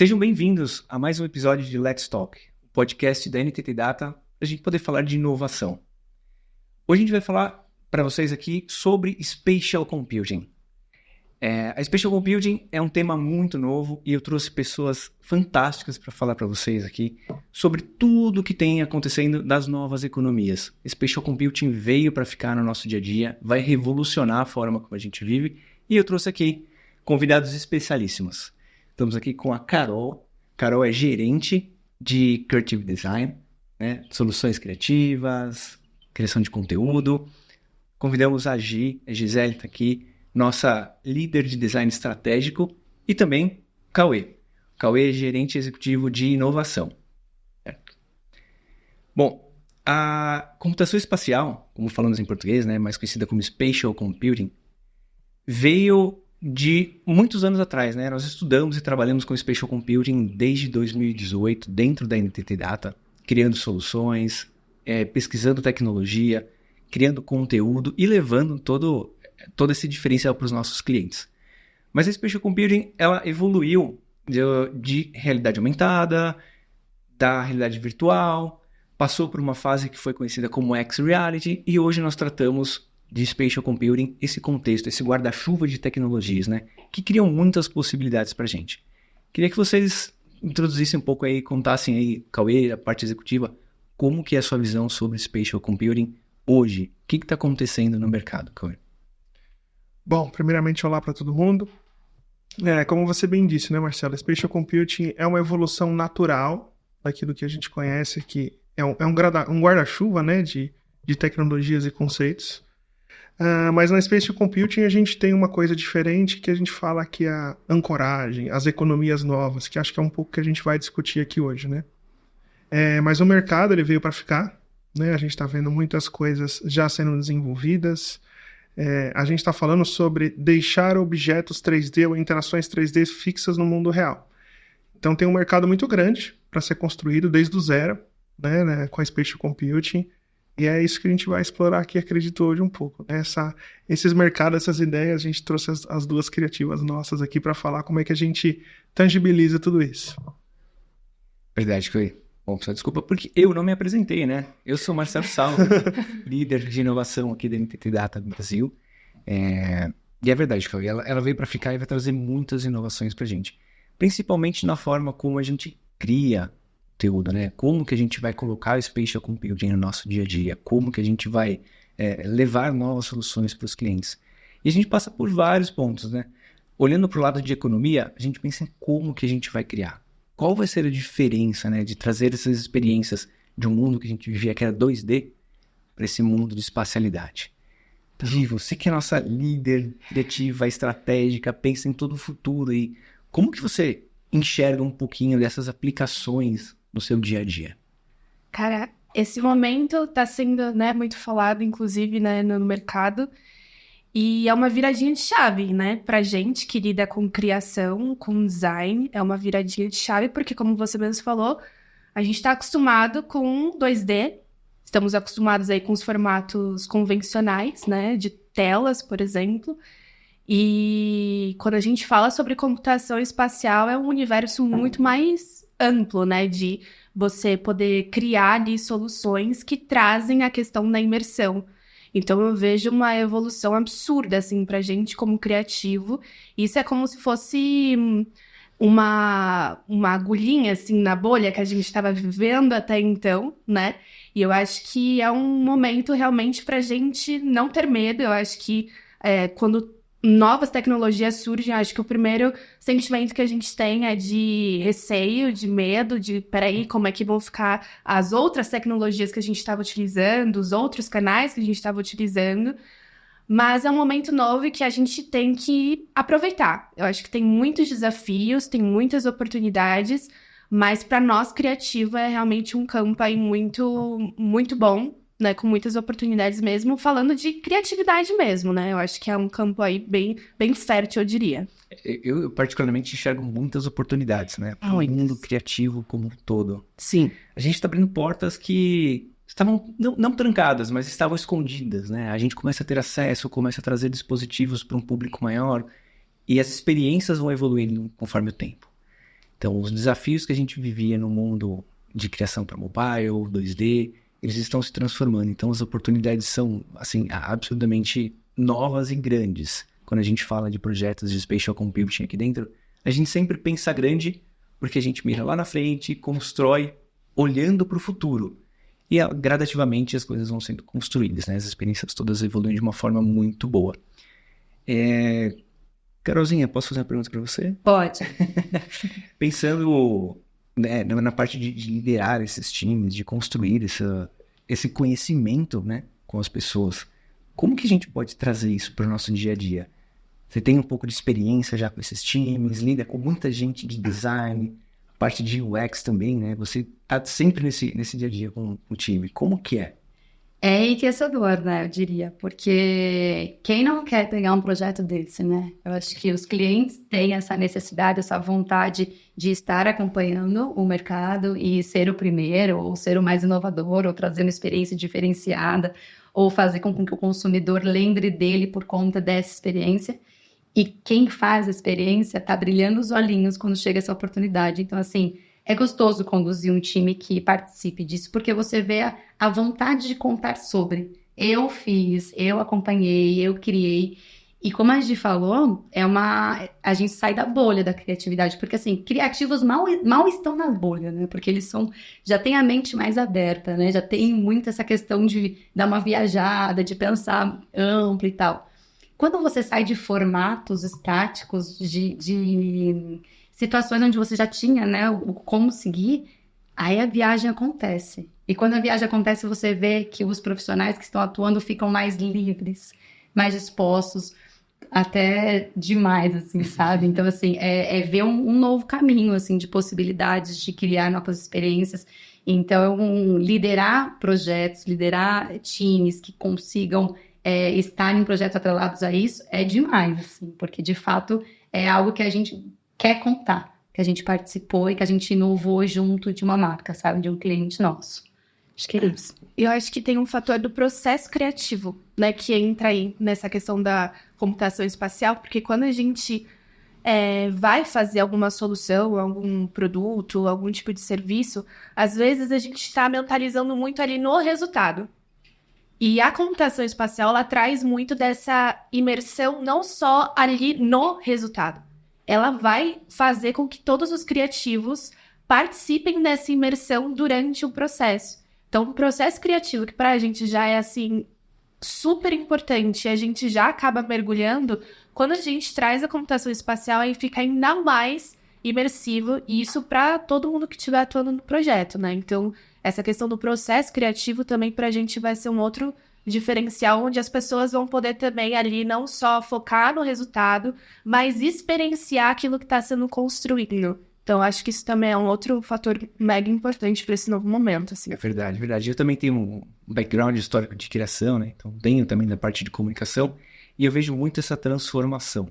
Sejam bem-vindos a mais um episódio de Let's Talk, o podcast da NTT Data, para a gente poder falar de inovação. Hoje a gente vai falar para vocês aqui sobre Spatial Computing. A Spatial Computing é um tema muito novo e eu trouxe pessoas fantásticas para falar para vocês aqui sobre tudo que tem acontecendo das novas economias. Spatial Computing veio para ficar no nosso dia a dia, vai revolucionar a forma como a gente vive e eu trouxe aqui convidados especialíssimos. Estamos aqui com a Carol. Carol é gerente de Creative Design, né? Soluções criativas, criação de conteúdo. Convidamos a Gisele está aqui, nossa líder de design estratégico, e também Cauê. Cauê é gerente executivo de inovação. Certo? Bom, a computação espacial, como falamos em português, né, mais conhecida como Spatial Computing, veio de muitos anos atrás, né? Nós estudamos e trabalhamos com Spatial Computing desde 2018, dentro da NTT Data, criando soluções, pesquisando tecnologia, criando conteúdo e levando todo esse diferencial para os nossos clientes. Mas a Spatial Computing, ela evoluiu de realidade aumentada, da realidade virtual, passou por uma fase que foi conhecida como X-Reality, e hoje nós tratamos de Spatial Computing, esse contexto, esse guarda-chuva de tecnologias, né, que criam muitas possibilidades para a gente. Queria que vocês introduzissem um pouco aí, contassem aí, Cauê, a parte executiva, como que é a sua visão sobre Spatial Computing hoje? O que está acontecendo no mercado, Cauê? Bom, primeiramente, olá para todo mundo. Como você bem disse, né, Marcelo? Spatial Computing é uma evolução natural daquilo que a gente conhece, que é um guarda-chuva, né, de tecnologias e conceitos. Mas na Spatial Computing a gente tem uma coisa diferente que a gente fala que é a ancoragem, as economias novas, que acho que é um pouco que a gente vai discutir aqui hoje, né? Mas o mercado ele veio para ficar, né? A gente está vendo muitas coisas já sendo desenvolvidas. A gente está falando sobre deixar objetos 3D ou interações 3D fixas no mundo real. Então tem um mercado muito grande para ser construído desde o zero, né, com a Spatial Computing. E é isso que a gente vai explorar aqui, acredito, hoje um pouco. Né? Esses mercados, essas ideias, a gente trouxe as duas criativas nossas aqui para falar como é que a gente tangibiliza tudo isso. Verdade, Cauê. Bom, pessoal, desculpa porque eu não me apresentei, né? Eu sou Marcelo Salvo, líder de inovação aqui da NTT Data Brasil. E é verdade, Cauê, ela veio para ficar e vai trazer muitas inovações para a gente. Principalmente na forma como a gente cria conteúdo, né? Como que a gente vai colocar o Spatial Computing no nosso dia a dia, como que a gente vai levar novas soluções para os clientes. E a gente passa por vários pontos, né? Olhando para o lado de economia, a gente pensa em como que a gente vai criar. Qual vai ser a diferença, né, de trazer essas experiências de um mundo que a gente vivia que era 2D para esse mundo de espacialidade. Gi, você que é a nossa líder criativa, estratégica, pensa em todo o futuro aí. Como que você enxerga um pouquinho dessas aplicações no seu dia a dia? Cara, esse momento está sendo, né, muito falado, inclusive, né, no mercado, e é uma viradinha de chave, né, pra gente que lida com criação, com design, é uma viradinha de chave, porque, como você mesmo falou, a gente está acostumado com 2D, estamos acostumados aí com os formatos convencionais, né, de telas, por exemplo, e quando a gente fala sobre computação espacial, é um universo muito mais amplo, né, de você poder criar ali soluções que trazem a questão da imersão. Então eu vejo uma evolução absurda, assim, pra gente como criativo. Isso é como se fosse uma agulhinha, assim, na bolha que a gente estava vivendo até então, né? E eu acho que é um momento realmente pra gente não ter medo. Eu acho que quando novas tecnologias surgem, acho que o primeiro sentimento que a gente tem é de receio, de medo, de peraí, como é que vão ficar as outras tecnologias que a gente estava utilizando, os outros canais que a gente estava utilizando, mas é um momento novo e que a gente tem que aproveitar. Eu acho que tem muitos desafios, tem muitas oportunidades, mas para nós criativo é realmente um campo aí muito, muito bom, né, com muitas oportunidades mesmo, falando de criatividade mesmo, né? Eu acho que é um campo aí bem, bem fértil, eu diria. Eu particularmente enxergo muitas oportunidades, né? Para o mundo criativo como um todo. Sim. A gente está abrindo portas que estavam não trancadas, mas estavam escondidas, né? A gente começa a ter acesso, começa a trazer dispositivos para um público maior e as experiências vão evoluindo conforme o tempo. Então, os desafios que a gente vivia no mundo de criação para mobile, 2D, eles estão se transformando. Então, as oportunidades são, assim, absurdamente novas e grandes. Quando a gente fala de projetos de spatial computing aqui dentro, a gente sempre pensa grande porque a gente mira lá na frente, constrói olhando para o futuro. E gradativamente as coisas vão sendo construídas, né? As experiências todas evoluem de uma forma muito boa. Carolzinha, posso fazer uma pergunta para você? Pode. Pensando, né, na parte de liderar esses times, de construir esse conhecimento, né, com as pessoas, como que a gente pode trazer isso para o nosso dia a dia? Você tem um pouco de experiência já com esses times, lida com muita gente de design, parte de UX também, né? Você está sempre nesse dia a dia com o time. Como que é? É enriquecedor, né, eu diria, porque quem não quer pegar um projeto desse, né? Eu acho que os clientes têm essa necessidade, essa vontade de estar acompanhando o mercado e ser o primeiro, ou ser o mais inovador, ou trazer uma experiência diferenciada, ou fazer com que o consumidor lembre dele por conta dessa experiência. E quem faz a experiência está brilhando os olhinhos quando chega essa oportunidade. Então, assim, é gostoso conduzir um time que participe disso, porque você vê a vontade de contar sobre. Eu fiz, eu acompanhei, eu criei. E como a Gi falou, a gente sai da bolha da criatividade, porque assim, criativos mal estão na bolha, né? Porque eles já têm a mente mais aberta, né? Já tem muito essa questão de dar uma viajada, de pensar amplo e tal. Quando você sai de formatos estáticos, de situações onde você já tinha, né, como seguir, aí a viagem acontece. E quando a viagem acontece, você vê que os profissionais que estão atuando ficam mais livres, mais dispostos, até demais, assim, sabe? Então, assim, é ver um novo caminho, assim, de possibilidades de criar novas experiências. Então, liderar projetos, liderar times que consigam estar em projetos atrelados a isso é demais, assim, porque, de fato, é algo que a gente quer contar, que a gente participou e que a gente inovou junto de uma marca, sabe? De um cliente nosso. Acho que é isso. Eu acho que tem um fator do processo criativo, né? Que entra aí nessa questão da computação espacial, porque quando a gente vai fazer alguma solução, algum produto, algum tipo de serviço, às vezes a gente está mentalizando muito ali no resultado. E a computação espacial, ela traz muito dessa imersão não só ali no resultado. Ela vai fazer com que todos os criativos participem dessa imersão durante o processo. Então, o processo criativo, que para a gente já é, assim, super importante, a gente já acaba mergulhando, quando a gente traz a computação espacial, aí fica ainda mais imersivo, e isso para todo mundo que estiver atuando no projeto, né? Então, essa questão do processo criativo também para a gente vai ser um outro diferencial, onde as pessoas vão poder também ali não só focar no resultado, mas experienciar aquilo que está sendo construído. Então, acho que isso também é um outro fator mega importante para esse novo momento, assim. É verdade, verdade. Eu também tenho um background histórico de criação, né? Então, tenho também da parte de comunicação, e eu vejo muito essa transformação,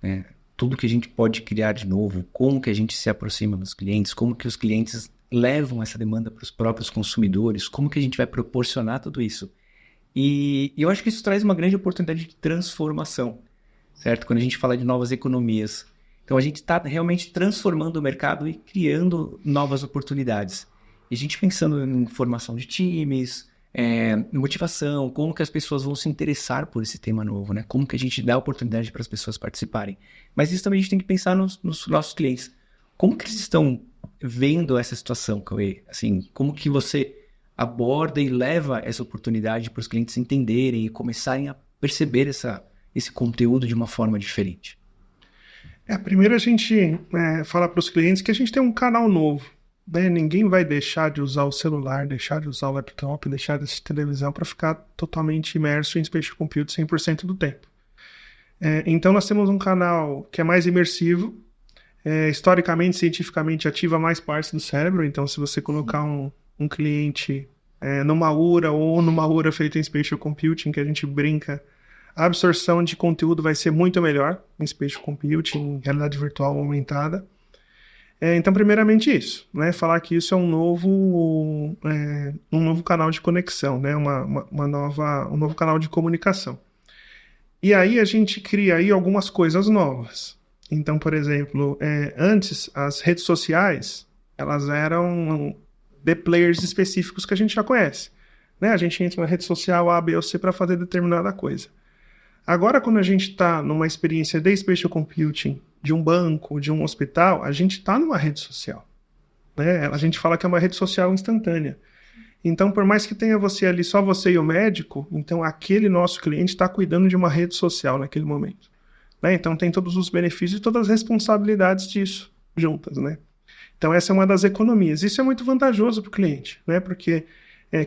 né? Tudo que a gente pode criar de novo, como que a gente se aproxima dos clientes, como que os clientes levam essa demanda para os próprios consumidores, como que a gente vai proporcionar tudo isso. E eu acho que isso traz uma grande oportunidade de transformação, certo? Quando a gente fala de novas economias. Então, a gente está realmente transformando o mercado e criando novas oportunidades. E a gente pensando em formação de times, motivação, como que as pessoas vão se interessar por esse tema novo, né? Como que a gente dá oportunidade para as pessoas participarem. Mas isso também a gente tem que pensar nos nossos clientes. Como que eles estão vendo essa situação, Cauê? Assim, como que você aborda e leva essa oportunidade para os clientes entenderem e começarem a perceber esse conteúdo de uma forma diferente? Primeiro a gente fala para os clientes que a gente tem um canal novo, né? Ninguém vai deixar de usar o celular, deixar de usar o laptop, deixar de assistir televisão para ficar totalmente imerso em Spatial Computing 100% do tempo. Então nós temos um canal que é mais imersivo, historicamente, cientificamente ativa mais partes do cérebro. Então se você colocar um cliente numa URA ou numa URA feita em Spatial Computing, que a gente brinca, a absorção de conteúdo vai ser muito melhor em Spatial Computing, em realidade virtual aumentada. Então, primeiramente isso, né? Falar que isso é um novo canal de conexão, né? um novo canal de comunicação. E aí a gente cria aí algumas coisas novas. Então, por exemplo, antes, as redes sociais, elas eram de players específicos que a gente já conhece. Né? A gente entra na rede social A, B ou C para fazer determinada coisa. Agora, quando a gente está numa experiência de Spatial Computing, de um banco, de um hospital, a gente está numa rede social. Né? A gente fala que é uma rede social instantânea. Então, por mais que tenha você ali, só você e o médico, então aquele nosso cliente está cuidando de uma rede social naquele momento. Né? Então, tem todos os benefícios e todas as responsabilidades disso juntas. Né? Então, essa é uma das economias. Isso é muito vantajoso para o cliente, né? Porque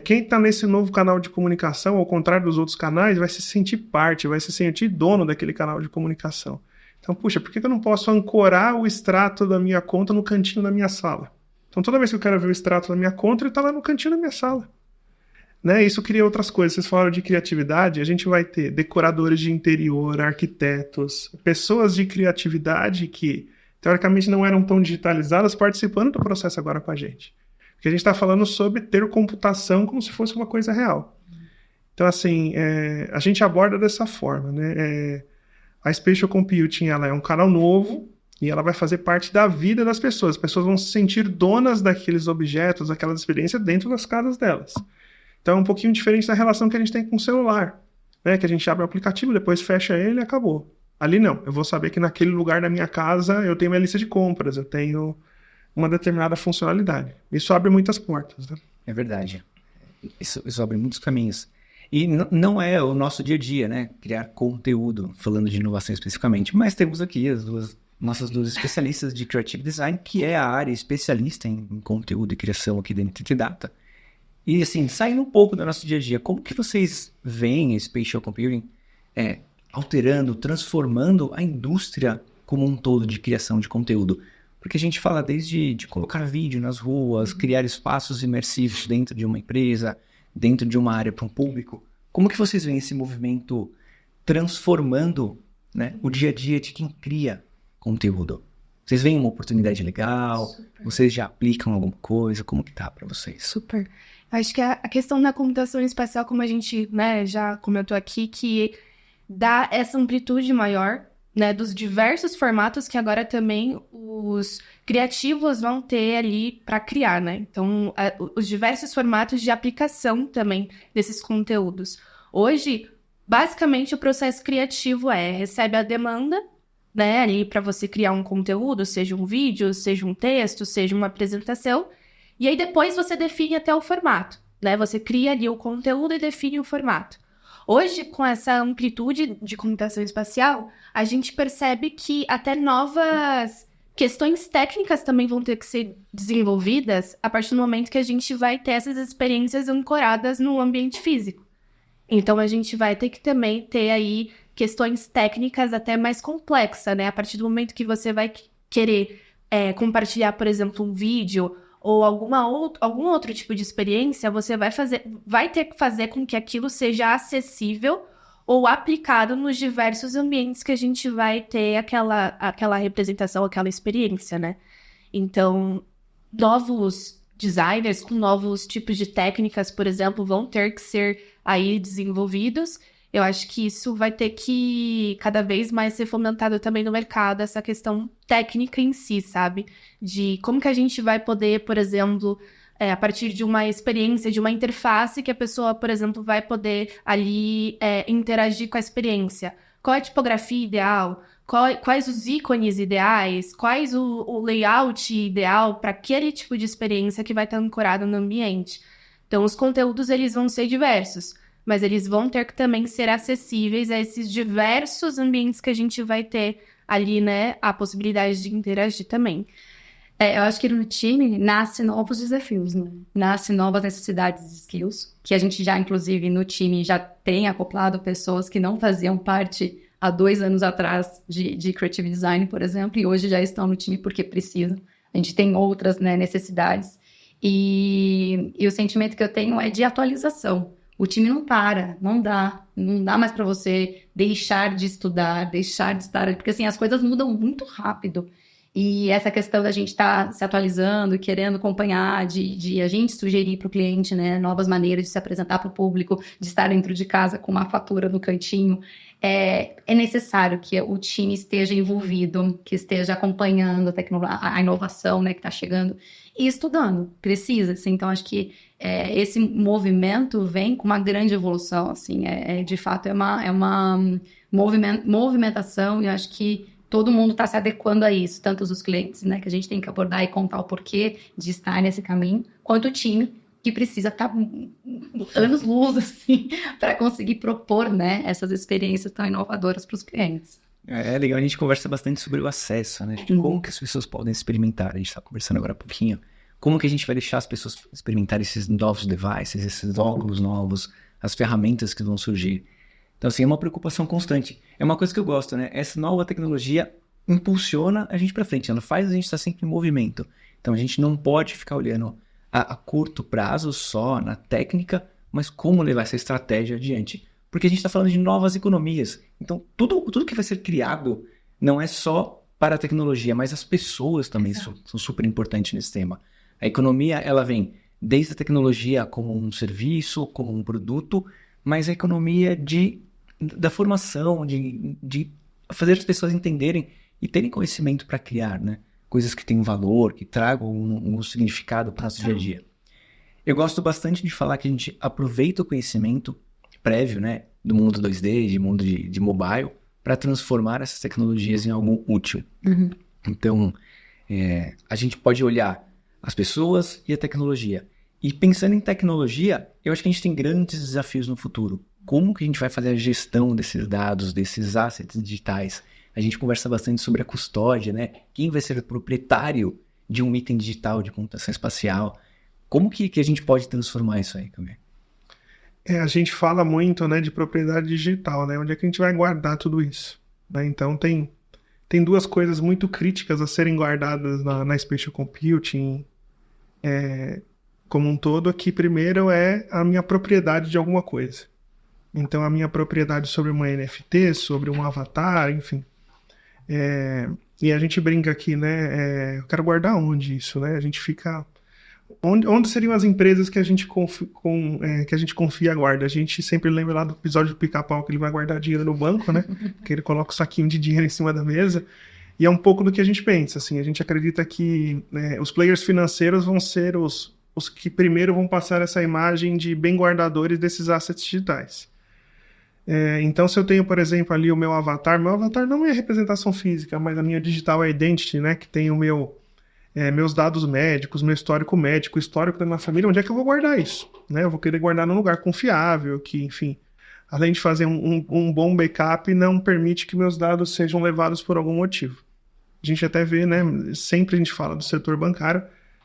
quem está nesse novo canal de comunicação, ao contrário dos outros canais, vai se sentir parte, vai se sentir dono daquele canal de comunicação. Então, puxa, por que eu não posso ancorar o extrato da minha conta no cantinho da minha sala? Então, toda vez que eu quero ver o extrato da minha conta, ele está lá no cantinho da minha sala. Né? Isso cria outras coisas. Vocês falaram de criatividade, a gente vai ter decoradores de interior, arquitetos, pessoas de criatividade que, teoricamente, não eram tão digitalizadas, participando do processo agora com a gente. Porque a gente está falando sobre ter computação como se fosse uma coisa real. Então, assim, a gente aborda dessa forma. Né? A Spatial Computing ela é um canal novo, e ela vai fazer parte da vida das pessoas. As pessoas vão se sentir donas daqueles objetos, daquelas experiências dentro das casas delas. Então é um pouquinho diferente da relação que a gente tem com o celular. Né? Que a gente abre o aplicativo, depois fecha ele e acabou. Ali não. Eu vou saber que naquele lugar da minha casa eu tenho minha lista de compras, eu tenho uma determinada funcionalidade. Isso abre muitas portas. Né? É verdade. Isso abre muitos caminhos. E não é o nosso dia a dia, né? Criar conteúdo, falando de inovação especificamente. Mas temos aqui nossas duas especialistas de Creative Design, que é a área especialista em conteúdo e criação aqui da NTT Data. E assim, saindo um pouco do nosso dia a dia, como que vocês veem a Spatial Computing alterando, transformando a indústria como um todo de criação de conteúdo? Porque a gente fala desde de colocar vídeo nas ruas, criar espaços imersivos dentro de uma empresa, dentro de uma área para um público. Como que vocês veem esse movimento transformando, né, o dia a dia de quem cria conteúdo? Vocês veem uma oportunidade legal? Super. Vocês já aplicam alguma coisa? Como que tá para vocês? Super. Acho que a questão da computação espacial, como a gente, né, já comentou aqui, que dá essa amplitude maior, né, dos diversos formatos que agora também os criativos vão ter ali para criar, né? Então, os diversos formatos de aplicação também desses conteúdos. Hoje, basicamente, o processo criativo recebe a demanda, né, ali para você criar um conteúdo, seja um vídeo, seja um texto, seja uma apresentação, e aí depois você define até o formato, né? Você cria ali o conteúdo e define o formato. Hoje, com essa amplitude de computação espacial, a gente percebe que até novas questões técnicas também vão ter que ser desenvolvidas a partir do momento que a gente vai ter essas experiências ancoradas no ambiente físico. Então, a gente vai ter que também ter aí questões técnicas até mais complexas, né? A partir do momento que você vai querer compartilhar, por exemplo, um vídeo ou algum outro tipo de experiência, você vai ter que fazer com que aquilo seja acessível ou aplicado nos diversos ambientes que a gente vai ter aquela representação, aquela experiência, né? Então, novos designers com novos tipos de técnicas, por exemplo, vão ter que ser aí desenvolvidos. Eu acho que isso vai ter que cada vez mais ser fomentado também no mercado, essa questão técnica em si, sabe? De como que a gente vai poder, por exemplo, a partir de uma experiência, de uma interface que a pessoa, por exemplo, vai poder ali interagir com a experiência. Qual é a tipografia ideal? Quais os ícones ideais? Quais o layout ideal para aquele tipo de experiência que vai estar ancorado no ambiente? Então, os conteúdos, eles vão ser diversos, mas eles vão ter que também ser acessíveis a esses diversos ambientes que a gente vai ter ali, né, a possibilidade de interagir também. Eu acho que no time nasce novos desafios, né? Nasce novas necessidades e skills, que a gente já, inclusive, no time já tem acoplado pessoas que não faziam parte há 2 anos atrás de Creative Design, por exemplo, e hoje já estão no time porque precisam. A gente tem outras, né, necessidades. E o sentimento que eu tenho é de atualização. O time não para, não dá mais para você deixar de estudar, deixar de estar, porque assim, as coisas mudam muito rápido. E essa questão da gente estar se atualizando e querendo acompanhar, de a gente sugerir para o cliente, né, novas maneiras de se apresentar para o público, de estar dentro de casa com uma fatura no cantinho, é necessário que o time esteja envolvido, que esteja acompanhando a inovação, né, que está chegando e estudando, precisa, assim. Então, acho que esse movimento vem com uma grande evolução, assim, de fato é uma movimentação, e eu acho que todo mundo está se adequando a isso, tanto os clientes, né, que a gente tem que abordar e contar o porquê de estar nesse caminho, quanto o time, que precisa estar anos-luz, assim, para conseguir propor, né, essas experiências tão inovadoras para os clientes. É legal, a gente conversa bastante sobre o acesso, né? De como que as pessoas podem experimentar. A gente está conversando agora há pouquinho. Como que a gente vai deixar as pessoas experimentar esses novos devices, esses óculos novos, as ferramentas que vão surgir. Então, assim, é uma preocupação constante. É uma coisa que eu gosto, né? Essa nova tecnologia impulsiona a gente para frente. Ela faz a gente estar sempre em movimento. Então, a gente não pode ficar olhando a curto prazo só na técnica, mas como levar essa estratégia adiante. Porque a gente está falando de novas economias. Então, tudo que vai ser criado não é só para a tecnologia, mas as pessoas também são super importantes nesse tema. A economia, ela vem desde a tecnologia como um serviço, como um produto, mas a economia da formação, de fazer as pessoas entenderem e terem conhecimento para criar, né? Coisas que tenham valor, que tragam um significado para o nosso dia a dia. Eu gosto bastante de falar que a gente aproveita o conhecimento prévio, né, do mundo 2D, de mundo de mobile, para transformar essas tecnologias em algo útil. Uhum. Então, a gente pode olhar as pessoas e a tecnologia. E pensando em tecnologia, eu acho que a gente tem grandes desafios no futuro. Como que a gente vai fazer a gestão desses dados, desses assets digitais? A gente conversa bastante sobre a custódia, né? Quem vai ser o proprietário de um item digital de computação espacial? Como que a gente pode transformar isso aí, Camille? A gente fala muito, né, de propriedade digital, né? Onde é que a gente vai guardar tudo isso? Né? Então, tem duas coisas muito críticas a serem guardadas na Spatial Computing como um todo. Aqui, primeiro, é a minha propriedade de alguma coisa. Então, a minha propriedade sobre uma NFT, sobre um avatar, enfim. E a gente brinca aqui, né? Eu quero guardar onde isso, né? A gente fica... Onde seriam as empresas que a gente confia e guarda? A gente sempre lembra lá do episódio do Pica-Pau que ele vai guardar dinheiro no banco, né? Que ele coloca o saquinho de dinheiro em cima da mesa. E é um pouco do que a gente pensa, assim. A gente acredita que os players financeiros vão ser os que primeiro vão passar essa imagem de bem guardadores desses assets digitais. Então, se eu tenho, por exemplo, ali o meu avatar não é a representação física, mas a minha digital identity, né? Que tem o meus dados médicos, meu histórico médico, o histórico da minha família, onde é que eu vou guardar isso? Né? Eu vou querer guardar num lugar confiável, que, enfim, além de fazer um bom backup, não permite que meus dados sejam levados por algum motivo. A gente até vê, né? Sempre a gente fala do setor bancário,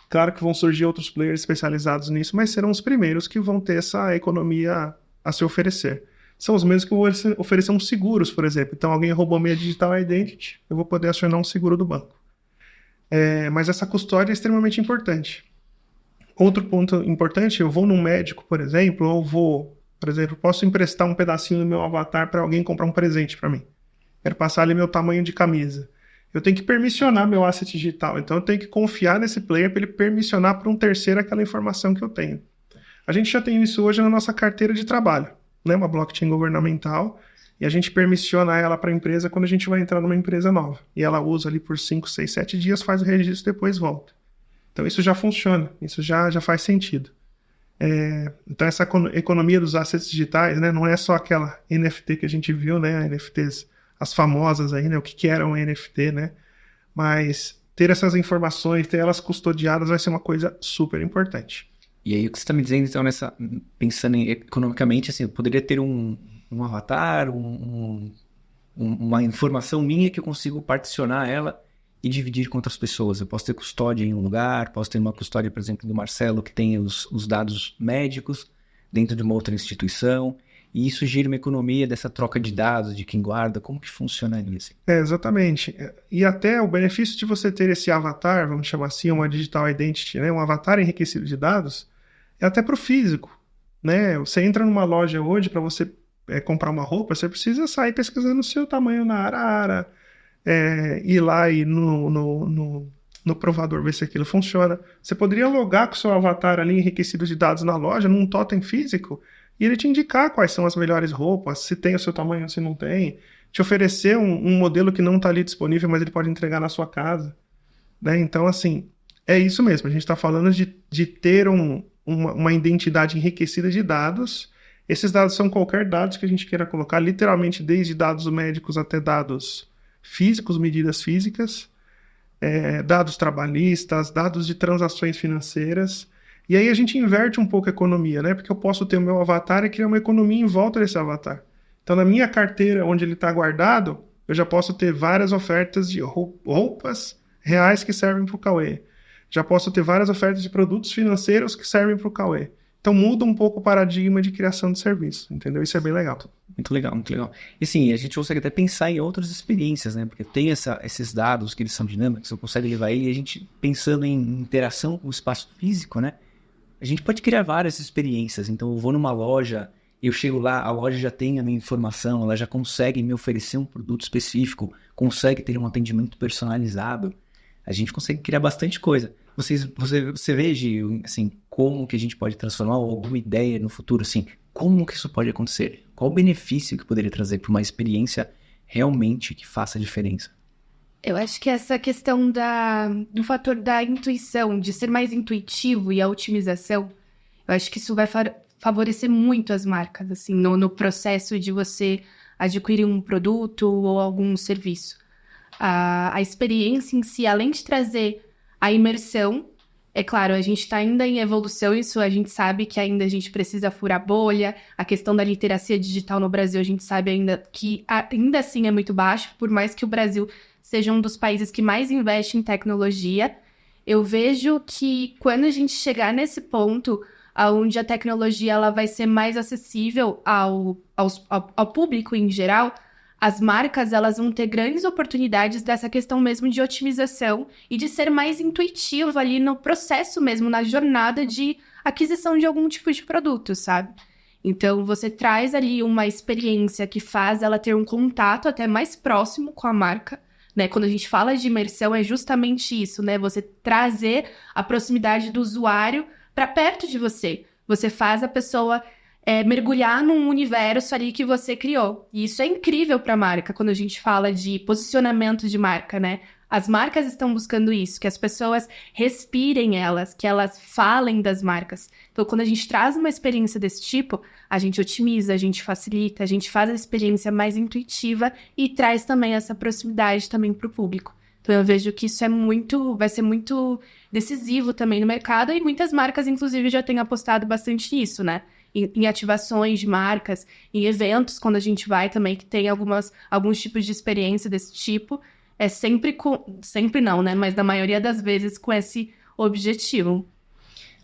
claro que vão surgir outros players especializados nisso, mas serão os primeiros que vão ter essa economia a se oferecer. São os mesmos que vão oferecer uns seguros, por exemplo. Então, alguém roubou minha digital identity, eu vou poder acionar um seguro do banco. Mas essa custódia é extremamente importante. Outro ponto importante, eu vou num médico, por exemplo, ou posso emprestar um pedacinho do meu avatar para alguém comprar um presente para mim. Quero passar ali meu tamanho de camisa. Eu tenho que permissionar meu asset digital, então eu tenho que confiar nesse player para ele permissionar para um terceiro aquela informação que eu tenho. A gente já tem isso hoje na nossa carteira de trabalho, né? Uma blockchain governamental, e a gente permissiona ela para a empresa quando a gente vai entrar numa empresa nova. E ela usa ali por 5, 6, 7 dias, faz o registro e depois volta. Então isso já funciona, isso já faz sentido. Então essa economia dos assets digitais, né, não é só aquela NFT que a gente viu, né, NFTs, as famosas aí, né, o que era um NFT, né, mas ter essas informações, ter elas custodiadas vai ser uma coisa super importante. E aí o que você está me dizendo, então, pensando economicamente, assim, eu poderia ter um avatar, uma informação minha que eu consigo particionar ela e dividir com outras pessoas. Eu posso ter custódia em um lugar, posso ter uma custódia, por exemplo, do Marcelo, que tem os dados médicos dentro de uma outra instituição, e isso gira uma economia dessa troca de dados, de quem guarda. Como que funcionaria isso? Exatamente. E até o benefício de você ter esse avatar, vamos chamar assim, uma digital identity, né, um avatar enriquecido de dados, é até para o físico. Né? Você entra numa loja hoje, para você comprar uma roupa, você precisa sair pesquisando o seu tamanho na Arara, ir lá e no provador ver se aquilo funciona. Você poderia logar com o seu avatar ali enriquecido de dados na loja, num totem físico, e ele te indicar quais são as melhores roupas, se tem o seu tamanho ou se não tem, te oferecer um modelo que não está ali disponível, mas ele pode entregar na sua casa. Né? Então, assim, é isso mesmo. A gente está falando de ter uma identidade enriquecida de dados. Esses dados são qualquer dados que a gente queira colocar, literalmente desde dados médicos até dados físicos, medidas físicas, dados trabalhistas, dados de transações financeiras. E aí a gente inverte um pouco a economia, né? Porque eu posso ter o meu avatar e criar uma economia em volta desse avatar. Então, na minha carteira, onde ele está guardado, eu já posso ter várias ofertas de roupas reais que servem para o Cauê. Já posso ter várias ofertas de produtos financeiros que servem para o Cauê. Então, muda um pouco o paradigma de criação de serviço, entendeu? Isso é bem legal. Muito legal, muito legal. E sim, a gente consegue até pensar em outras experiências, né? Porque tem esses dados que eles são dinâmicos, você consegue levar ele, e a gente pensando em interação com o espaço físico, né? A gente pode criar várias experiências. Então, eu vou numa loja, eu chego lá, a loja já tem a minha informação, ela já consegue me oferecer um produto específico, consegue ter um atendimento personalizado. A gente consegue criar bastante coisa. Você veja, assim, como que a gente pode transformar alguma ideia no futuro, assim, como que isso pode acontecer? Qual o benefício que poderia trazer para uma experiência realmente que faça diferença? Eu acho que essa questão do fator da intuição, de ser mais intuitivo e a otimização, eu acho que isso vai favorecer muito as marcas, assim, no processo de você adquirir um produto ou algum serviço. A experiência em si, além de trazer a imersão, é claro, a gente está ainda em evolução, isso a gente sabe que ainda a gente precisa furar bolha, a questão da literacia digital no Brasil, a gente sabe ainda que ainda assim é muito baixo, por mais que o Brasil seja um dos países que mais investe em tecnologia. Eu vejo que quando a gente chegar nesse ponto, onde a tecnologia ela vai ser mais acessível ao público em geral, as marcas elas vão ter grandes oportunidades dessa questão mesmo de otimização e de ser mais intuitivo ali no processo mesmo, na jornada de aquisição de algum tipo de produto, sabe? Então, você traz ali uma experiência que faz ela ter um contato até mais próximo com a marca, né? Quando a gente fala de imersão, é justamente isso, né? Você trazer a proximidade do usuário para perto de você. Você faz a pessoa mergulhar num universo ali que você criou. E isso é incrível para a marca, quando a gente fala de posicionamento de marca, né? As marcas estão buscando isso, que as pessoas respirem elas, que elas falem das marcas. Então, quando a gente traz uma experiência desse tipo, a gente otimiza, a gente facilita, a gente faz a experiência mais intuitiva e traz também essa proximidade também para o público. Então, eu vejo que isso vai ser muito decisivo também no mercado e muitas marcas, inclusive, já têm apostado bastante nisso, né? Em ativações de marcas, em eventos, quando a gente vai também, que tem alguns tipos de experiência desse tipo, sempre não, né? Mas na maioria das vezes com esse objetivo.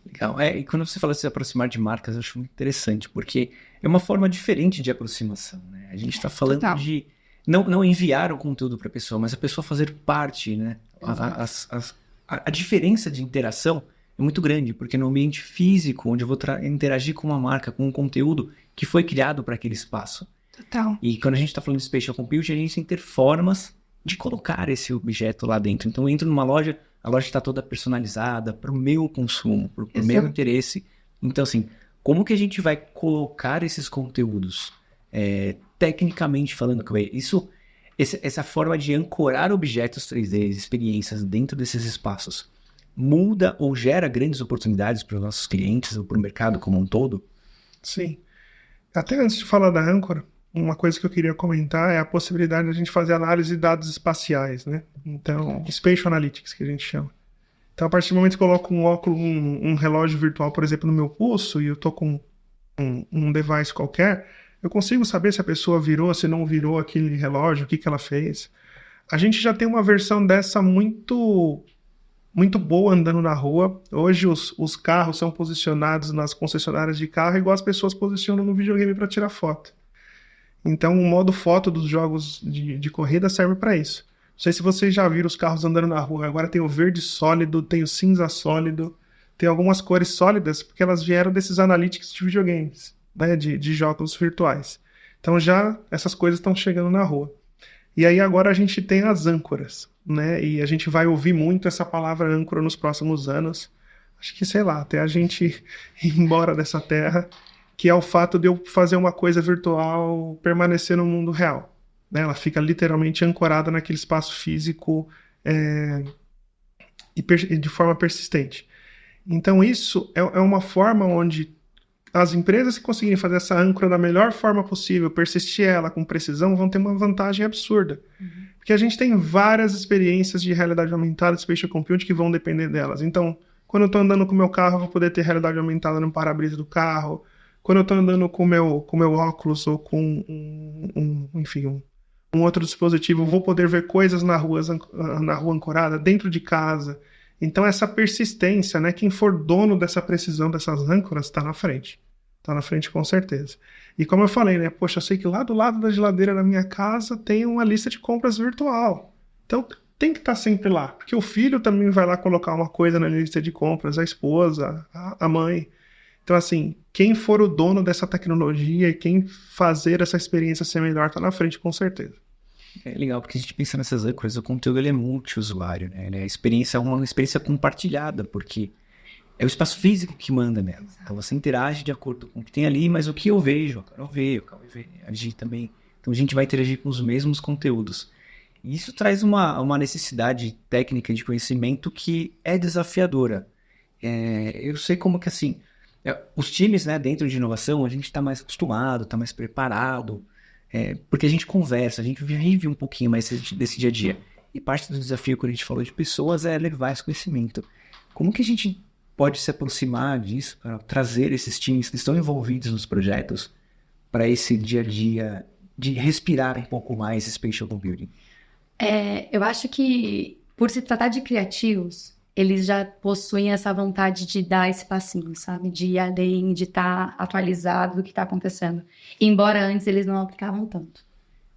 Legal. E quando você fala de se aproximar de marcas, eu acho muito interessante, porque é uma forma diferente de aproximação, né? A gente está falando Total. de não enviar o conteúdo para a pessoa, mas a pessoa fazer parte, né? A diferença de interação é muito grande, porque no ambiente físico, onde eu vou interagir com uma marca, com um conteúdo que foi criado para aquele espaço. Total. E quando a gente está falando de Spatial Computing, a gente tem que ter formas de colocar esse objeto lá dentro. Então, eu entro numa loja, a loja está toda personalizada para o meu consumo, para o meu interesse. Então, assim, como que a gente vai colocar esses conteúdos? Tecnicamente falando, essa forma de ancorar objetos 3D, experiências dentro desses espaços, muda ou gera grandes oportunidades para os nossos clientes ou para o mercado como um todo? Sim. Até antes de falar da âncora, uma coisa que eu queria comentar é a possibilidade de a gente fazer análise de dados espaciais, né? Então, Spatial Analytics, que a gente chama. Então, a partir do momento que eu coloco um óculos, um relógio virtual, por exemplo, no meu pulso, e eu tô com um device qualquer, eu consigo saber se a pessoa virou, se não virou aquele relógio, o que ela fez. A gente já tem uma versão dessa muito boa andando na rua. Hoje os carros são posicionados nas concessionárias de carro igual as pessoas posicionam no videogame para tirar foto. Então o modo foto dos jogos de corrida serve para isso. Não sei se vocês já viram os carros andando na rua. Agora tem o verde sólido, tem o cinza sólido, tem algumas cores sólidas porque elas vieram desses analytics de videogames, né, de jogos virtuais. Então já essas coisas estão chegando na rua. E aí agora a gente tem as âncoras, né? E a gente vai ouvir muito essa palavra âncora nos próximos anos. Acho que, sei lá, até a gente ir embora dessa terra, que é o fato de eu fazer uma coisa virtual permanecer no mundo real, né? Ela fica literalmente ancorada naquele espaço físico e de forma persistente. Então isso é uma forma onde as empresas que conseguirem fazer essa âncora da melhor forma possível, persistir ela com precisão, vão ter uma vantagem absurda. Porque a gente tem várias experiências de realidade aumentada, de spatial computing, que vão depender delas. Então, quando eu estou andando com o meu carro, eu vou poder ter realidade aumentada no para-brisa do carro. Quando eu estou andando com o meu óculos ou com um outro dispositivo, eu vou poder ver coisas na rua ancorada, dentro de casa. Então, essa persistência, né? Quem for dono dessa precisão dessas âncoras está na frente. Está na frente com certeza. E como eu falei, né? Poxa, eu sei que lá do lado da geladeira da minha casa tem uma lista de compras virtual. Então, tem que estar sempre lá. Porque o filho também vai lá colocar uma coisa na lista de compras, a esposa, a mãe. Então, assim, quem for o dono dessa tecnologia e quem fazer essa experiência ser melhor está na frente com certeza. É legal, porque a gente pensa nessas âncoras, o conteúdo ele é multiusuário, né? Ele é uma experiência compartilhada, porque é o espaço físico que manda mesmo. Então você interage de acordo com o que tem ali, mas o que eu vejo, a Carol vê, o Cauê vê, a Gi também. Então a gente vai interagir com os mesmos conteúdos. E isso traz uma necessidade técnica de conhecimento que é desafiadora. Eu sei como que assim, os times, né, dentro de inovação, a gente está mais acostumado, está mais preparado, porque a gente conversa, a gente vive um pouquinho mais desse dia a dia. E parte do desafio, quando a gente falou de pessoas, é levar esse conhecimento. Como que a gente pode se aproximar disso, para trazer esses times que estão envolvidos nos projetos para esse dia a dia de respirar um pouco mais spatial computing? Eu acho que, por se tratar de criativos, eles já possuem essa vontade de dar esse passinho, sabe? De ir além, de estar atualizado do que está acontecendo. Embora antes eles não aplicavam tanto.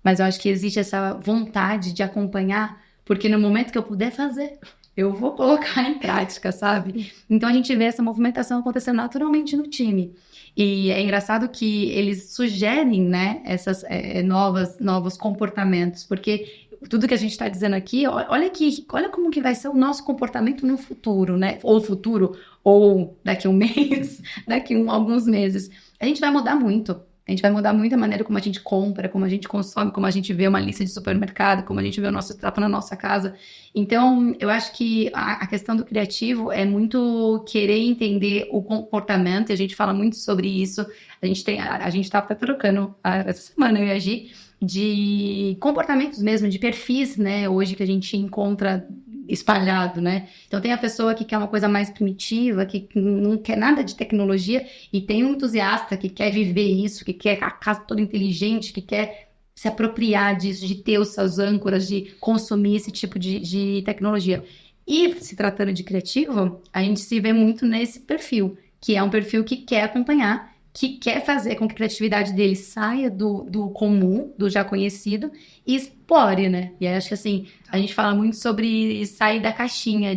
Mas eu acho que existe essa vontade de acompanhar, porque no momento que eu puder fazer, eu vou colocar em prática, sabe? Então a gente vê essa movimentação acontecendo naturalmente no time. E é engraçado que eles sugerem, né, essas novos comportamentos, porque tudo que a gente está dizendo aqui, olha como que vai ser o nosso comportamento no futuro, né? Ou futuro, ou daqui a um mês, daqui a alguns meses. A gente vai mudar muito. A gente vai mudar muito a maneira como a gente compra, como a gente consome, como a gente vê uma lista de supermercado, como a gente vê o nosso trapo na nossa casa. Então, eu acho que a questão do criativo é muito querer entender o comportamento, e a gente fala muito sobre isso. A gente tá até trocando essa semana, eu e a Gi, de comportamentos mesmo, de perfis, né, hoje que a gente encontra espalhado, né? Então tem a pessoa que quer uma coisa mais primitiva, que não quer nada de tecnologia, e tem um entusiasta que quer viver isso, que quer a casa toda inteligente, que quer se apropriar disso, de ter os seus âncoras, de consumir esse tipo de tecnologia. E se tratando de criativo, a gente se vê muito nesse perfil, que é um perfil que quer acompanhar, que quer fazer com que a criatividade dele saia do comum, do já conhecido, e explore, né? E acho que assim, a gente fala muito sobre sair da caixinha,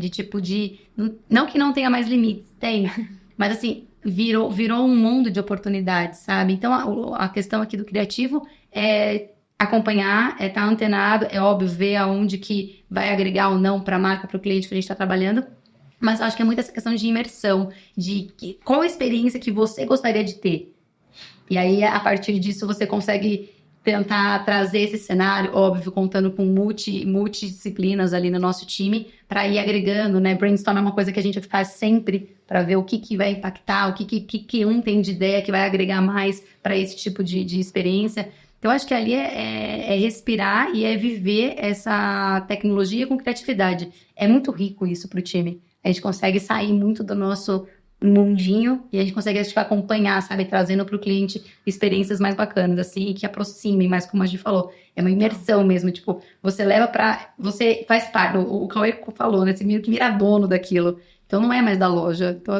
não que não tenha mais limites, tem, mas assim, virou um mundo de oportunidades, sabe? Então a questão aqui do criativo é acompanhar, é estar antenado, é óbvio, ver aonde que vai agregar ou não para a marca, para o cliente que a gente está trabalhando. Mas eu acho que é muito essa questão de imersão, de qual a experiência que você gostaria de ter. E aí, a partir disso, você consegue tentar trazer esse cenário, óbvio, contando com multidisciplinas ali no nosso time, para ir agregando, né? Brainstorm é uma coisa que a gente faz sempre para ver o que vai impactar, o que um tem de ideia que vai agregar mais para esse tipo de experiência. Então, acho que ali é respirar e é viver essa tecnologia com criatividade. É muito rico isso para o time. A gente consegue sair muito do nosso mundinho e a gente consegue acompanhar, sabe? Trazendo para o cliente experiências mais bacanas, assim, que aproximem mais, como a gente falou. É uma imersão mesmo, tipo, você leva para... Você faz parte, o Cauê falou, né? Você meio que vira dono daquilo. Então, não é mais da loja. Então,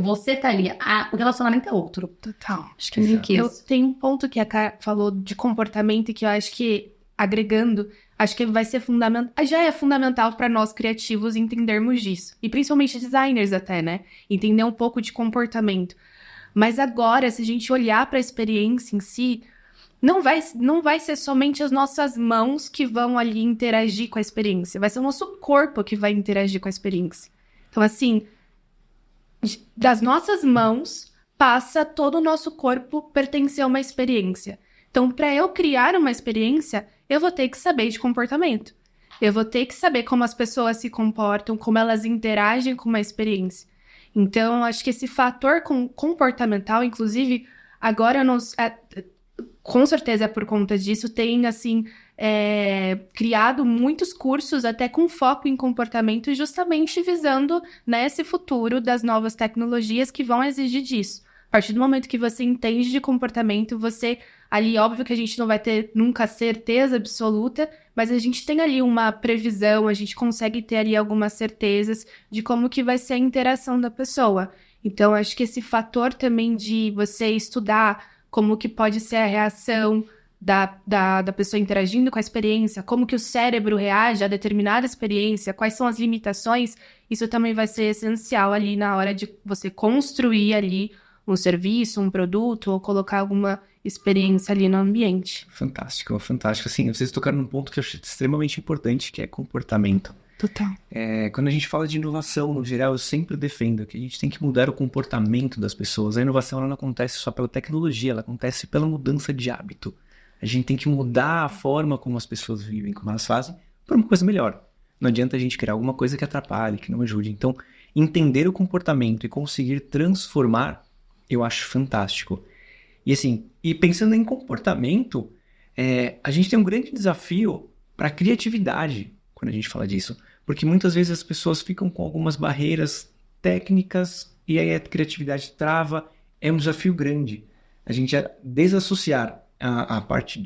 você tá ali. O relacionamento é outro. Total. Acho que é meio que isso. Eu tenho um ponto que a Ká falou de comportamento e que eu acho que, agregando, acho que vai ser fundamental, já é fundamental para nós criativos entendermos disso. E principalmente designers até, né? Entender um pouco de comportamento. Mas agora, se a gente olhar para a experiência em si, não vai ser somente as nossas mãos que vão ali interagir com a experiência, vai ser o nosso corpo que vai interagir com a experiência. Então, assim, das nossas mãos passa todo o nosso corpo pertencer a uma experiência. Então, para eu criar uma experiência, eu vou ter que saber de comportamento. Eu vou ter que saber como as pessoas se comportam, como elas interagem com uma experiência. Então, acho que esse fator comportamental, inclusive, agora com certeza é por conta disso, tem, assim, criado muitos cursos até com foco em comportamento, justamente visando, né, esse futuro das novas tecnologias que vão exigir disso. A partir do momento que você entende de comportamento, você ali, óbvio que a gente não vai ter nunca certeza absoluta, mas a gente tem ali uma previsão, a gente consegue ter ali algumas certezas de como que vai ser a interação da pessoa. Então, acho que esse fator também de você estudar como que pode ser a reação da pessoa interagindo com a experiência, como que o cérebro reage a determinada experiência, quais são as limitações, isso também vai ser essencial ali na hora de você construir ali um serviço, um produto, ou colocar alguma experiência ali no ambiente. Fantástico, fantástico. Assim, vocês tocaram num ponto que eu acho extremamente importante, que é comportamento. Total. Quando a gente fala de inovação, no geral, eu sempre defendo que a gente tem que mudar o comportamento das pessoas. A inovação ela não acontece só pela tecnologia, ela acontece pela mudança de hábito. A gente tem que mudar a forma como as pessoas vivem, como elas fazem, para uma coisa melhor. Não adianta a gente criar alguma coisa que atrapalhe, que não ajude. Então, entender o comportamento e conseguir transformar, eu acho fantástico. E assim, pensando em comportamento, a gente tem um grande desafio para a criatividade quando a gente fala disso. Porque muitas vezes as pessoas ficam com algumas barreiras técnicas e aí a criatividade trava. É um desafio grande. A gente desassociar a parte